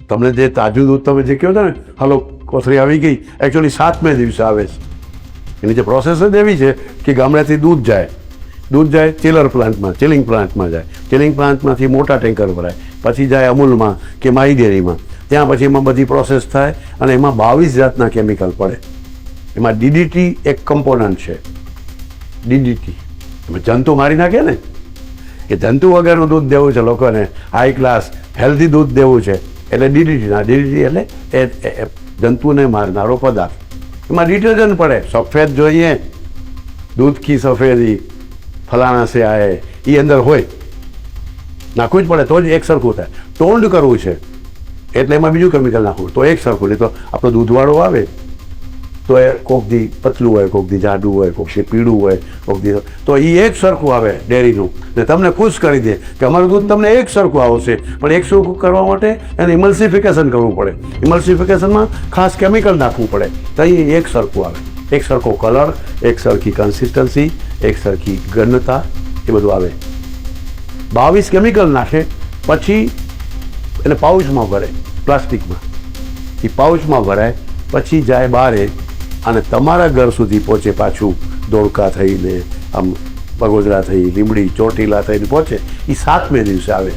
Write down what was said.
તમને જે તાજું દૂધ તમે જે કહો છો ને હાલો કોથળી આવી ગઈ, એકચ્યુઅલી 7મે દિવસે આવે છે. એની જે પ્રોસેસ જ એવી છે કે ગામડેથી દૂધ જાય ચિલર પ્લાન્ટમાં, ચિલિંગ પ્લાન્ટમાં જાય, ચિલિંગ પ્લાન્ટમાંથી મોટા ટેન્કર ભરાય, પછી જાય અમૂલમાં કે માઈ ડેરીમાં, ત્યાં પછી એમાં બધી પ્રોસેસ થાય અને એમાં 22 જાતના કેમિકલ પડે. એમાં ડીડીટી એક કમ્પોનન્ટ છે. ડીડીટી એમાં જંતુ મારી નાખે ને, કે જંતુ વગરનું દૂધ દેવું છે લોકોને, હાઈ ક્લાસ હેલ્ધી દૂધ દેવું છે, એટલે ડીડીટી એટલે એ જંતુને મારનારો પદાર્થ. એમાં ડિટર્જન્ટ પડે, સફેદ જોઈએ, દૂધ કી સફેદી ફલાણા સે આએ, એ અંદર હોય, નાખવું જ પડે તો જ એક સરખું થાય. ટોન્ડ કરવું છે એટલે એમાં બીજું કેમિકલ નાખવું તો એક સરખું. નહીં તો આપણો દૂધવાળો આવે તો એ કોક દી પતલું હોય, કોક દી જાડું હોય, કોક દી પીળું હોય, કોક દી તો એ એક સરખું આવે ડેરીનું, ને તમને ખુશ કરી દે કે અમારું દૂધ તમને એક સરખું આવશે. પણ એક સરખું કરવા માટે એને ઇમલ્સિફિકેશન કરવું પડે. ઇમલ્સિફિકેશનમાં ખાસ કેમિકલ નાખવું પડે તો એ એક સરખું આવે. એક સરખો કલર, એક સરખી કન્સિસ્ટન્સી, એક સરખી ઘનતા, એ બધું આવે. 22 કેમિકલ નાખે પછી એને પાઉચમાં ભરે, પ્લાસ્ટિકમાં. એ પાઉચમાં ભરાય પછી જાય બહારે અને તમારા ઘર સુધી પહોંચે. પાછું ધોળકા થઈને આમ બગોદરા થઈ, લીંબડી ચોટીલા થઈને પહોંચે. એ 7મે દિવસે આવે.